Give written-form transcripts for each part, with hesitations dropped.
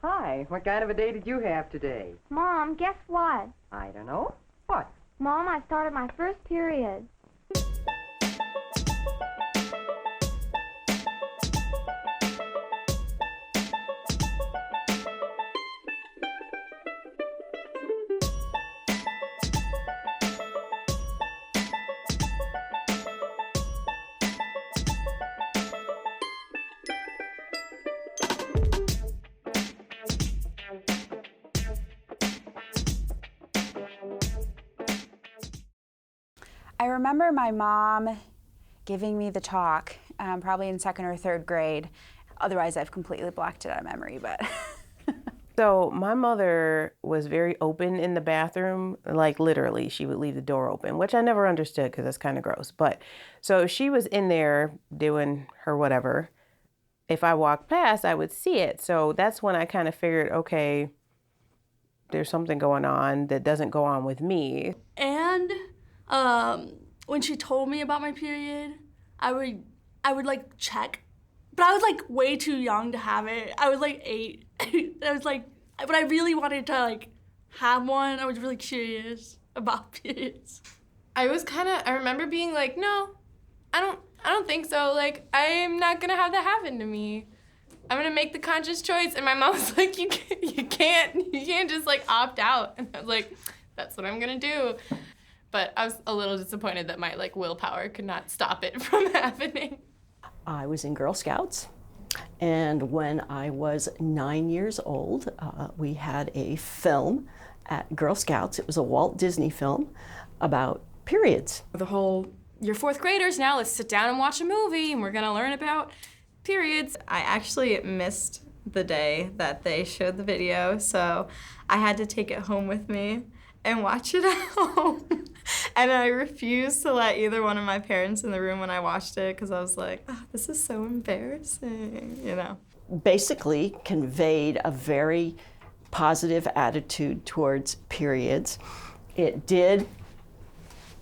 Hi, what kind of a day did you have today? Mom, guess what? I don't know. What? Mom, I started my first period. I remember my mom giving me the talk, probably in 2nd or 3rd grade. Otherwise, I've completely blocked it out of memory, but. So my mother was very open in the bathroom, like literally she would leave the door open, which I never understood because that's kind of gross. But so she was in there doing her whatever. If I walked past, I would see it. So that's when I kind of figured, okay, there's something going on that doesn't go on with me. And when she told me about my period, I would like check, but I was like way too young to have it. I was like 8. I was like, but I really wanted to like have one. I was really curious about periods. I remember being like, no, I don't think so. Like, I'm not gonna have that happen to me. I'm gonna make the conscious choice. And my mom was like, you can't just like opt out. And I was like, that's what I'm gonna do. But I was a little disappointed that my like willpower could not stop it from happening. I was in Girl Scouts, and when I was 9 years old, we had a film at Girl Scouts. It was a Walt Disney film about periods. The whole, you're 4th graders now, let's sit down and watch a movie and we're gonna learn about periods. I actually missed the day that they showed the video, so I had to take it home with me and watch it at home. And I refused to let either one of my parents in the room when I watched it because I was like, oh, this is so embarrassing, you know. Basically conveyed a very positive attitude towards periods. It did,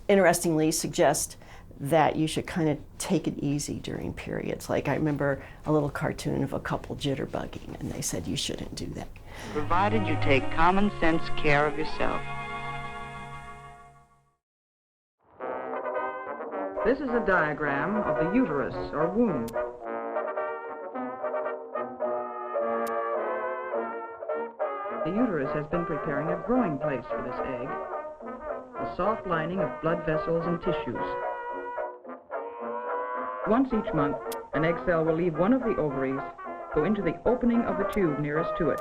interestingly, suggest that you should kind of take it easy during periods. Like I remember a little cartoon of a couple jitterbugging, and they said you shouldn't do that. Provided you take common sense care of yourself. This is a diagram of the uterus or womb. The uterus has been preparing a growing place for this egg, a soft lining of blood vessels and tissues. Once each month, an egg cell will leave one of the ovaries, go into the opening of the tube nearest to it,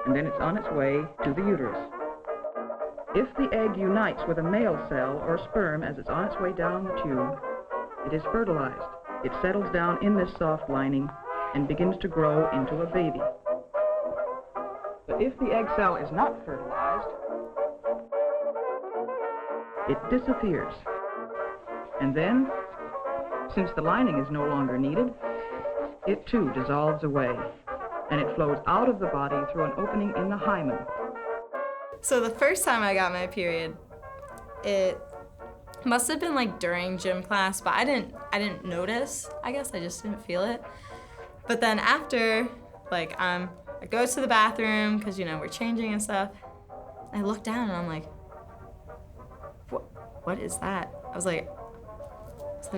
and then it's on its way to the uterus. If the egg unites with a male cell or sperm as it's on its way down the tube, it is fertilized. It settles down in this soft lining and begins to grow into a baby. But if the egg cell is not fertilized, it disappears. And then, since the lining is no longer needed, it too dissolves away, and it flows out of the body through an opening in the hymen. So the first time I got my period, it must have been like during gym class, but I didn't notice. I guess I just didn't feel it. But then after, like I go to the bathroom because, you know, we're changing and stuff. And I look down and I'm like, what is that? I was like,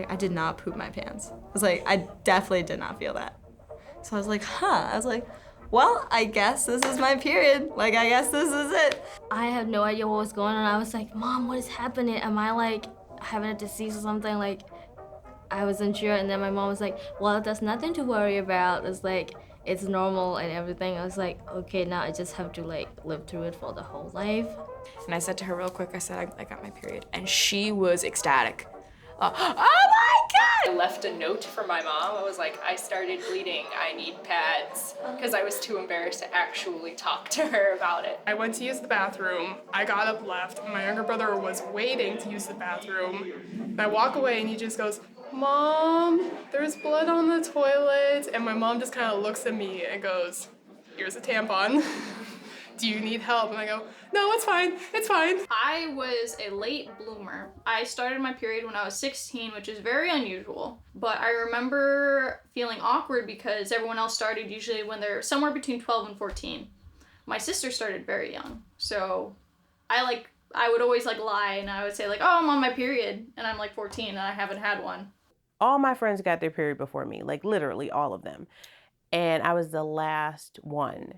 I did not poop my pants. I was like, I definitely did not feel that. So I was like, I was like, well, I guess this is my period. Like, I guess this is it. I had no idea what was going on. I was like, Mom, what is happening? Am I like having a disease or something? Like, I wasn't sure. And then my mom was like, well, there's nothing to worry about. It's like, it's normal and everything. I was like, okay, now I just have to like live through it for the whole life. And I said to her real quick, I said, I got my period. And she was ecstatic. Oh my God! I left a note for my mom. I was like, I started bleeding. I need pads. Because I was too embarrassed to actually talk to her about it. I went to use the bathroom. I got up, left. My younger brother was waiting to use the bathroom. And I walk away and he just goes, Mom, there's blood on the toilet. And my mom just kind of looks at me and goes, here's a tampon. do you need help? And I go, no, it's fine, it's fine. I was a late bloomer. I started my period when I was 16, which is very unusual. But I remember feeling awkward because everyone else started usually when they're somewhere between 12 and 14. My sister started very young. So I would always lie and I would say oh, I'm on my period and I'm 14 and I haven't had one. All my friends got their period before me, literally all of them. And I was the last one.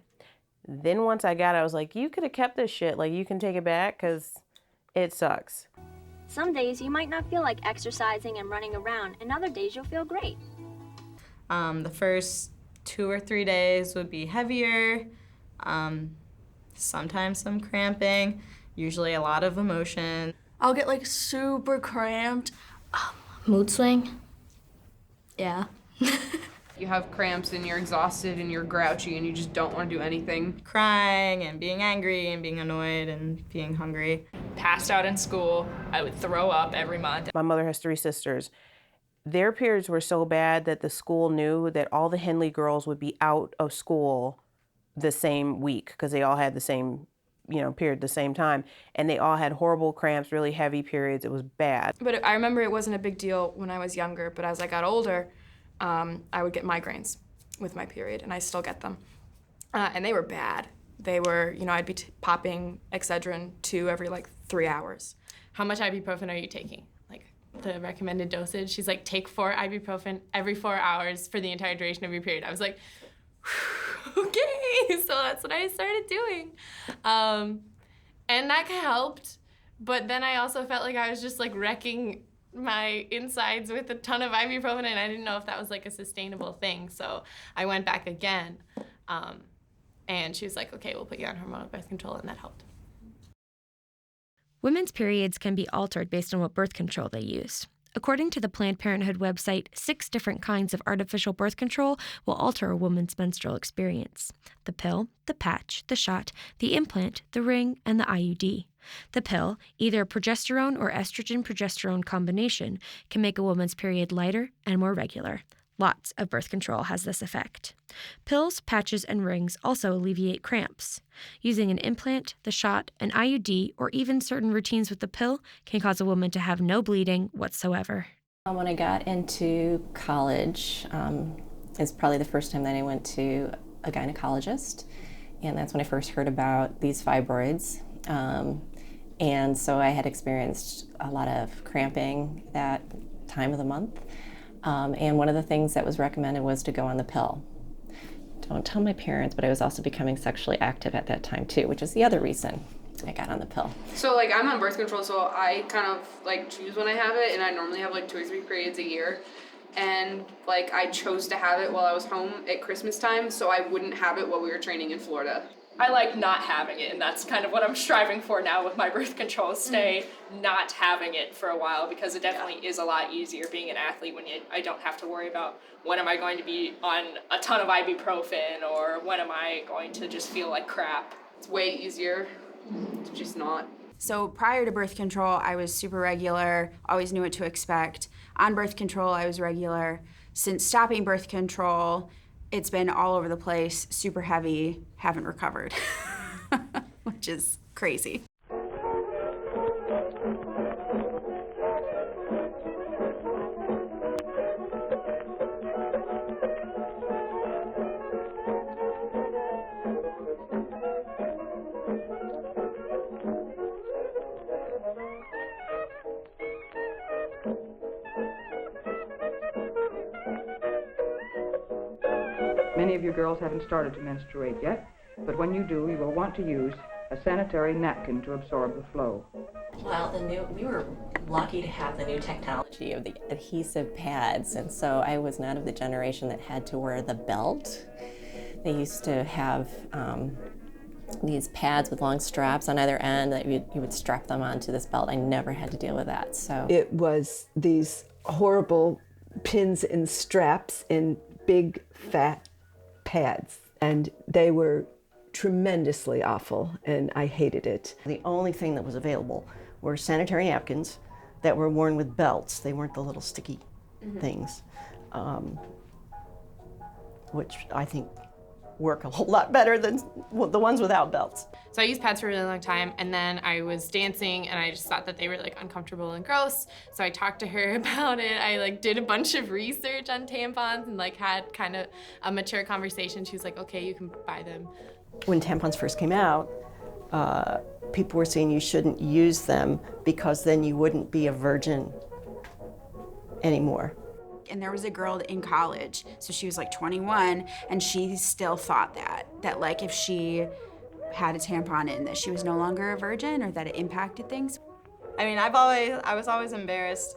Then once I got it, I was like, you could have kept this shit. You can take it back because it sucks. Some days you might not feel like exercising and running around, and other days you'll feel great. The first 2 or 3 days would be heavier, sometimes some cramping, usually a lot of emotion. I'll get super cramped. Mood swing. Yeah. You have cramps and you're exhausted and you're grouchy and you just don't want to do anything. Crying and being angry and being annoyed and being hungry. Passed out in school. I would throw up every month. My mother has 3 sisters. Their periods were so bad that the school knew that all the Henley girls would be out of school the same week because they all had the same, period at the same time. And they all had horrible cramps, really heavy periods. It was bad. But I remember it wasn't a big deal when I was younger, but as I got older, I would get migraines with my period, and I still get them. And they were bad. They were, I'd be popping Excedrin 2 every 3 hours. How much ibuprofen are you taking? The recommended dosage. She's like, take 4 ibuprofen every 4 hours for the entire duration of your period. I was like, okay. So that's what I started doing. And that helped. But then I also felt like I was just wrecking my insides with a ton of ibuprofen, and I didn't know if that was a sustainable thing. So I went back again. And she was like, okay, we'll put you on hormonal birth control, and that helped. Women's periods can be altered based on what birth control they use. According to the Planned Parenthood website, 6 different kinds of artificial birth control will alter a woman's menstrual experience: the pill, the patch, the shot, the implant, the ring, and the IUD. The pill, either a progesterone or estrogen-progesterone combination, can make a woman's period lighter and more regular. Lots of birth control has this effect. Pills, patches, and rings also alleviate cramps. Using an implant, the shot, an IUD, or even certain routines with the pill can cause a woman to have no bleeding whatsoever. When I got into college, it's probably the first time that I went to a gynecologist, and that's when I first heard about these fibroids. And so I had experienced a lot of cramping that time of the month. And one of the things that was recommended was to go on the pill. Don't tell my parents, but I was also becoming sexually active at that time too, which is the other reason I got on the pill. So I'm on birth control, so I kind of choose when I have it, and I normally have 2 or 3 periods a year. And I chose to have it while I was home at Christmas time, so I wouldn't have it while we were training in Florida. I like not having it, and that's kind of what I'm striving for now with my birth control, stay not having it for a while, because it definitely is a lot easier being an athlete when I don't have to worry about when am I going to be on a ton of ibuprofen or when am I going to just feel like crap. It's way easier to just not. So prior to birth control, I was super regular, always knew what to expect. On birth control, I was regular. Since stopping birth control, it's been all over the place, super heavy, haven't recovered, which is crazy. Many of you girls haven't started to menstruate yet, but when you do, you will want to use a sanitary napkin to absorb the flow. Well, we were lucky to have the new technology of the adhesive pads, and so I was not of the generation that had to wear the belt. They used to have these pads with long straps on either end that you would strap them onto this belt. I never had to deal with that. So it was these horrible pins and straps in big fat pads, and they were tremendously awful, and I hated it. The only thing that was available were sanitary napkins that were worn with belts. They weren't the little sticky things, which I think work a whole lot better than the ones without belts. So I used pads for a really long time, and then I was dancing, and I just thought that they were like uncomfortable and gross. So I talked to her about it. I like did a bunch of research on tampons and like had kind of a mature conversation. She was like, okay, you can buy them. When tampons first came out, people were saying you shouldn't use them because then you wouldn't be a virgin anymore. And there was a girl in college, so she was like 21, and she still thought that like if she had a tampon in, that she was no longer a virgin or that it impacted things. I mean, I was always embarrassed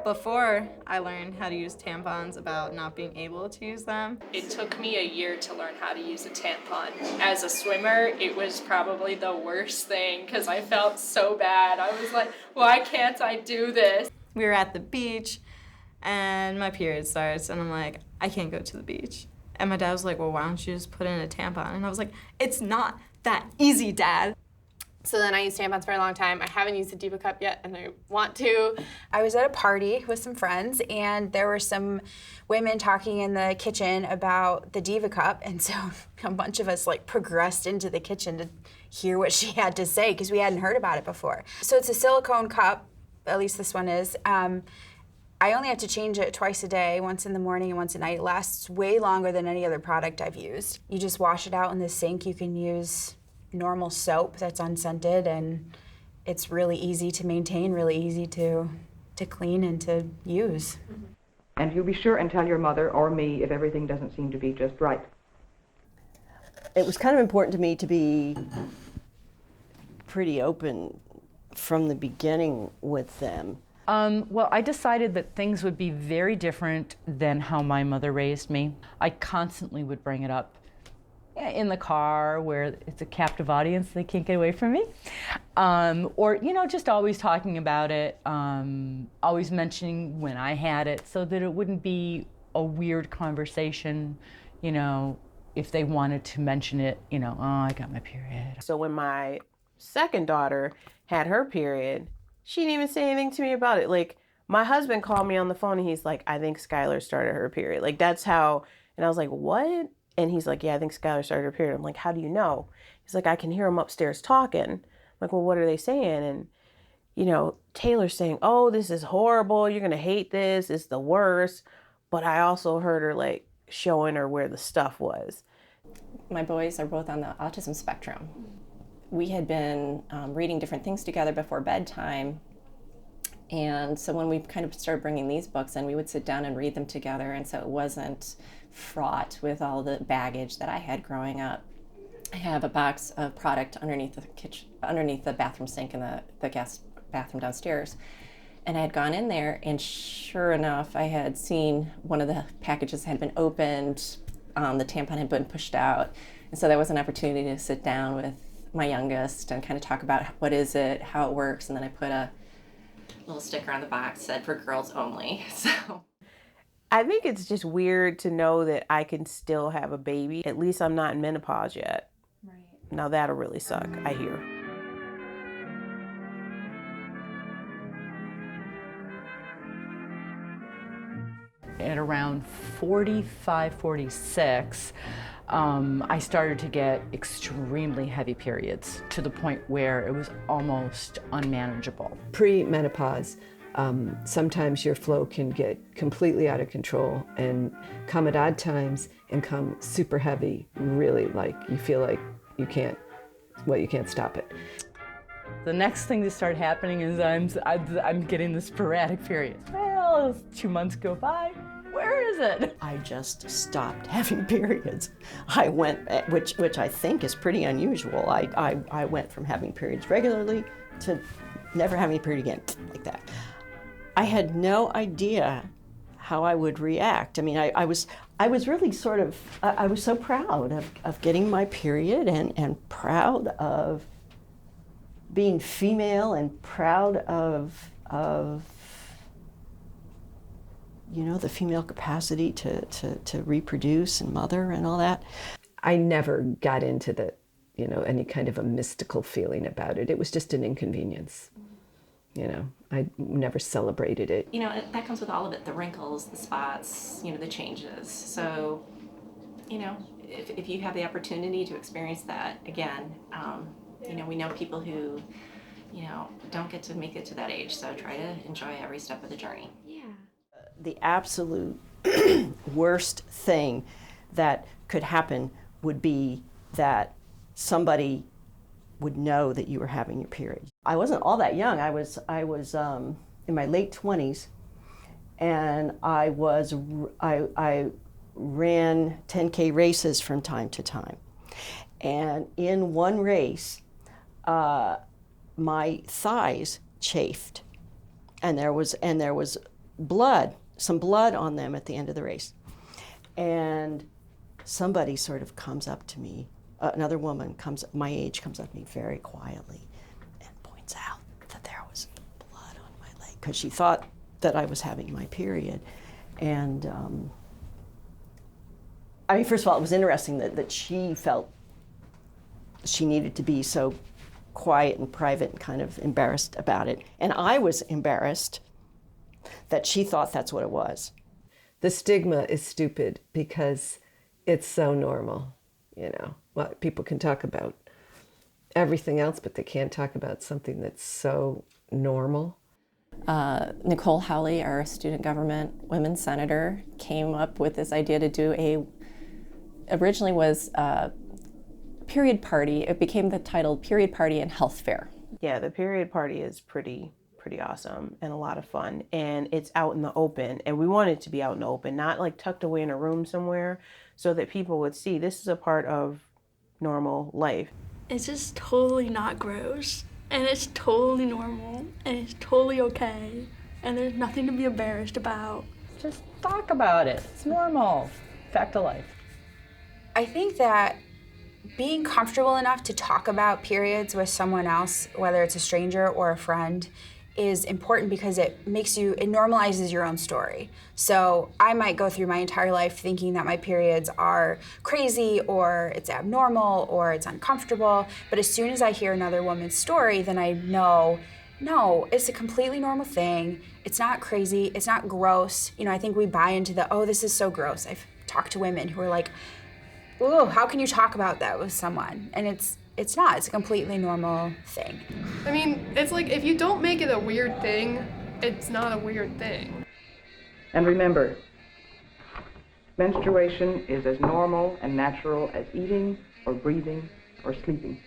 before I learned how to use tampons about not being able to use them. It took me a year to learn how to use a tampon. As a swimmer, it was probably the worst thing because I felt so bad. I was like, why can't I do this? We were at the beach and my period starts and I'm like, I can't go to the beach. And my dad was like, well, why don't you just put in a tampon? And I was like, it's not that easy, Dad. So then I used tampons for a long time. I haven't used a Diva Cup yet, and I want to. I was at a party with some friends, and there were some women talking in the kitchen about the Diva Cup, and so a bunch of us like progressed into the kitchen to hear what she had to say because we hadn't heard about it before. So it's a silicone cup, at least this one is. I only have to change it twice a day, once in the morning and once at night. It lasts way longer than any other product I've used. You just wash it out in the sink. You can use normal soap that's unscented, and it's really easy to maintain, really easy to clean and to use. And you'll be sure and tell your mother or me if everything doesn't seem to be just right. It was kind of important to me to be pretty open from the beginning with them. Well, I decided that things would be very different than how my mother raised me. I constantly would bring it up in the car where it's a captive audience, they can't get away from me. Or, you know, just always talking about it, always mentioning when I had it so that it wouldn't be a weird conversation, you know, if they wanted to mention it, you know, oh, I got my period. So when my second daughter had her period, she didn't even say anything to me about it. Like, my husband called me on the phone and he's like, I think Skylar started her period. Like, that's how, and I was like, what? And he's like, yeah, I think Skylar started her period. I'm like, how do you know? He's like, I can hear them upstairs talking. I'm like, well, what are they saying? And, you know, Taylor's saying, oh, this is horrible. You're going to hate this. It's the worst. But I also heard her, like, showing her where the stuff was. My boys are both on the autism spectrum. We had been reading different things together before bedtime. And so when we kind of started bringing these books in, we would sit down and read them together. And so it wasn't fraught with all the baggage that I had growing up. I have a box of product underneath the kitchen, underneath the bathroom sink in the guest bathroom downstairs. And I had gone in there, and sure enough, I had seen one of the packages had been opened, the tampon had been pushed out. And so there was an opportunity to sit down with my youngest and kind of talk about what is it, how it works, and then I put a little sticker on the box said for girls only. So I think it's just weird to know that I can still have a baby. At least I'm not in menopause yet. Right. Now that'll really suck, I hear. At around 45, 46, I started to get extremely heavy periods to the point where it was almost unmanageable. Pre-menopause, sometimes your flow can get completely out of control and come at odd times and come super heavy, really like you feel like you can't stop it. The next thing that started happening is I'm getting the sporadic periods. Well, 2 months go by. Where is it? I just stopped having periods. I went, which I think is pretty unusual. I went from having periods regularly to never having a period again, like that. I had no idea how I would react. I mean, I was really sort of, I was so proud of getting my period and proud of being female and proud of you know, the female capacity to reproduce and mother and all that. I never got into the, you know, any kind of a mystical feeling about it. It was just an inconvenience. You know, I never celebrated it. You know, that comes with all of it, the wrinkles, the spots, you know, the changes. So, you know, if you have the opportunity to experience that again, we know people who, don't get to make it to that age, so try to enjoy every step of the journey. Yeah. The absolute worst thing that could happen would be that somebody would know that you were having your period. I wasn't all that young. I was in my late 20s, and I ran 10K races from time to time. And in one race, my thighs chafed, and there was blood, some blood on them at the end of the race. And somebody sort of comes up to me, another woman my age comes up to me very quietly and points out that there was blood on my leg, because she thought that I was having my period. And first of all, it was interesting that she felt she needed to be so quiet and private and kind of embarrassed about it. And I was embarrassed that she thought that's what it was. The stigma is stupid because it's so normal, Well, people can talk about everything else, but they can't talk about something that's so normal. Nicole Howley, our student government women's senator, came up with this idea to do originally was a period party. It became the title Period Party and Health Fair. Yeah, the period party is pretty awesome and a lot of fun, and it's out in the open, and we want it to be out in the open, not like tucked away in a room somewhere, so that people would see this is a part of normal life. It's just totally not gross, and it's totally normal, and it's totally okay, and there's nothing to be embarrassed about. Just talk about it. It's normal. Fact of life. I think that being comfortable enough to talk about periods with someone else, whether it's a stranger or a friend, is important because it normalizes your own story. So I might go through my entire life thinking that my periods are crazy or it's abnormal or it's uncomfortable, but as soon as I hear another woman's story, then I know, no, it's a completely normal thing. It's not crazy, it's not gross. I think we buy into this is so gross. I've talked to women who are like, ooh, how can you talk about that with someone? And it's not. It's a completely normal thing. I mean, it's like if you don't make it a weird thing, it's not a weird thing. And remember, menstruation is as normal and natural as eating or breathing or sleeping.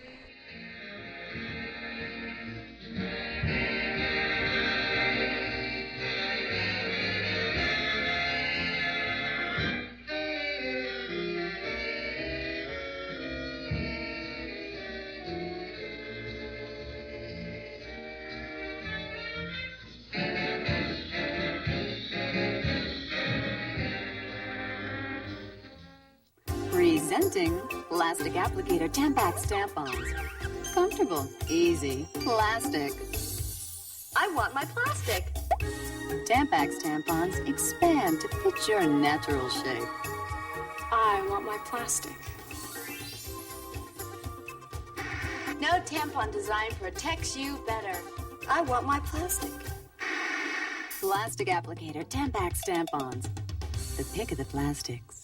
Presenting Plastic Applicator Tampax Tampons. Comfortable, easy, plastic. I want my plastic. Tampax Tampons expand to fit your natural shape. I want my plastic. No tampon design protects you better. I want my plastic. Plastic Applicator Tampax Tampons. The pick of the plastics.